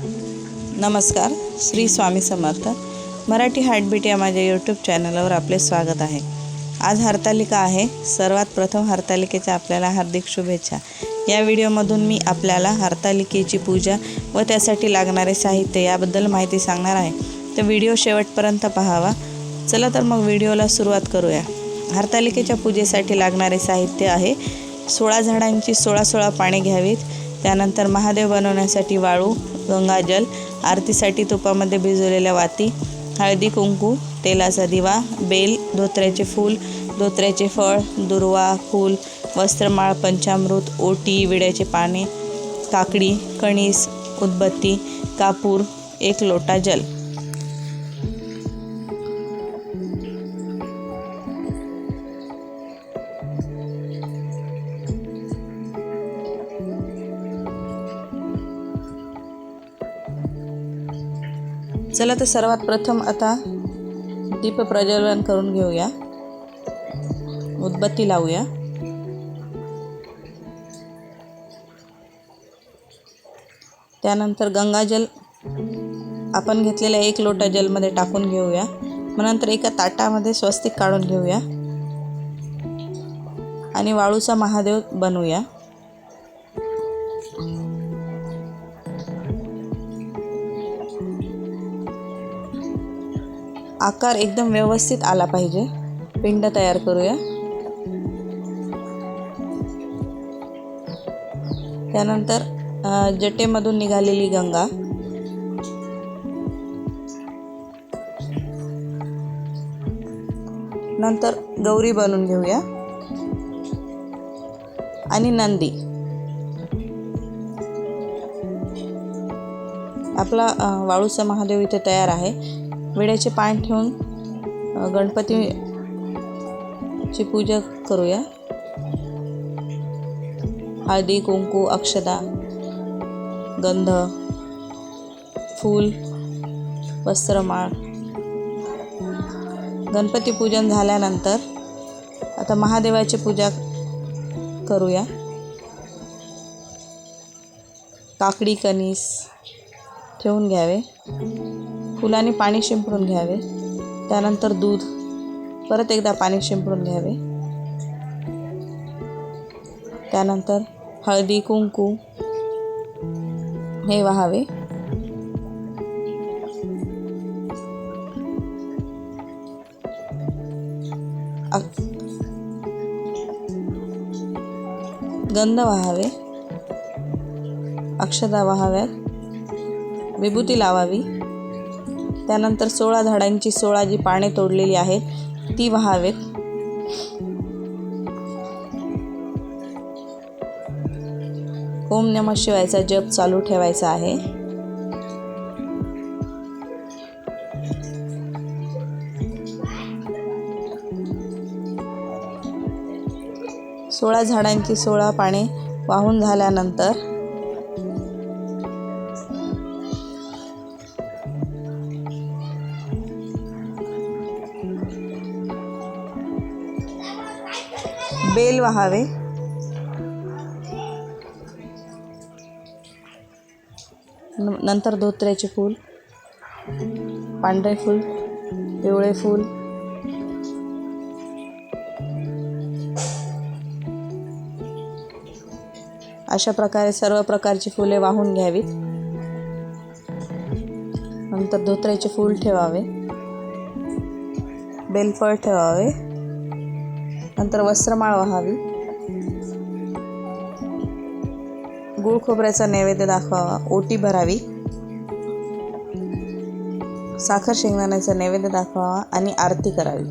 नमस्कार, श्री स्वामी समर्थ. मराठी हार्टबीट या माझ्या यूट्यूब चॅनलवर आपले स्वागत आहे. आज हरतालिका आहे. सर्वात प्रथम हरतालिकेच्या आपल्याला हार्दिक शुभेच्छा. या व्हिडिओमधून मी आपल्याला हरतालिकेची पूजा व त्यासाठी लागणारे साहित्य याबद्दल माहिती सांगणार आहे. तर व्हिडिओ शेवटपर्यंत पाहावा. चला तर मग व्हिडिओला सुरुवात करूया. हरतालिकेच्या पूजेसाठी लागणारे साहित्य आहे 16 झाडांची 16 पाने घ्यावीत. त्यानंतर महादेव बनवण्यासाठी वाळू, गंगाजल, आरतीसाठी तुपामध्ये भिजवलेल्या वाती, हळदी कुंकू, तेलाचा दिवा, बेल, धोत्र्याचे फूल, धोत्र्याचे फळ, दुर्वा, फूल, वस्त्रमाळ, पंचामृत, ओटी, विड्याचे पाने, काकडी, कणीस, उदबत्ती, कापूर, 1 लोटा जल. चला तर सर्वात प्रथम आता दीप प्रज्वलन करून घेऊया. उदबत्ती लावूया. त्यानंतर गंगाजल आपण घेतलेल्या 1 लोटा जलमध्ये टाकून घेऊया. मग नंतर एका ताटामध्ये स्वस्तिक काढून घेऊया आणि वाळूचा महादेव बनवूया. आकार एकदम व्यवस्थित आला पाहिजे. पिंड तयार करूया. त्यानंतर जटेमधून निघालेली गंगा नंतर गौरी बनवून घेऊया आणि नंदी. आपला वाळूचा महादेव इथे तयार आहे. विड्याचे पान ठेवून गणपतीची पूजा करूया. हळदी, कुंकू, अक्षदा, गंध, फूल, वस्त्रमाळ. गणपती पूजन झाल्यानंतर आता महादेवाची पूजा करूया. काकडी, कणीस ठेवून घ्यावे. फुलांनी पाणी शिंपडून घ्यावे. त्यानंतर दूध, परत एकदा पाणी शिंपडून घ्यावे. त्यानंतर हळदी, कुंकू हे वाहावे. गंध वाहावे. अक्षता वाहाव्यात. विभूती लावावी. त्यानंतर 16 झाडांची 16 जी पाने तोडलेली आहेत ती वाहावेत. ओम नमः शिवायचा जप चालू ठेवायचा आहे. सोळा झाडांची 16 पाने वाहून झाल्यानंतर बेल वाहावे. नंतर धोत्र्याचे फूल, पांढरे फूल, पिवळे फूल, अशा प्रकारे सर्व प्रकारची फुले वाहून घ्यावीत. नंतर धोत्र्याचे फूल ठेवावे. बेलफळ ठेवावे. नंतर वस्त्रमाळ वाहावी. गूळ खोबऱ्याचा नैवेद्य दाखवावा. ओटी भरावी. साखर शेंगदाण्याचा नैवेद्य दाखवावा आणि आरती करावी.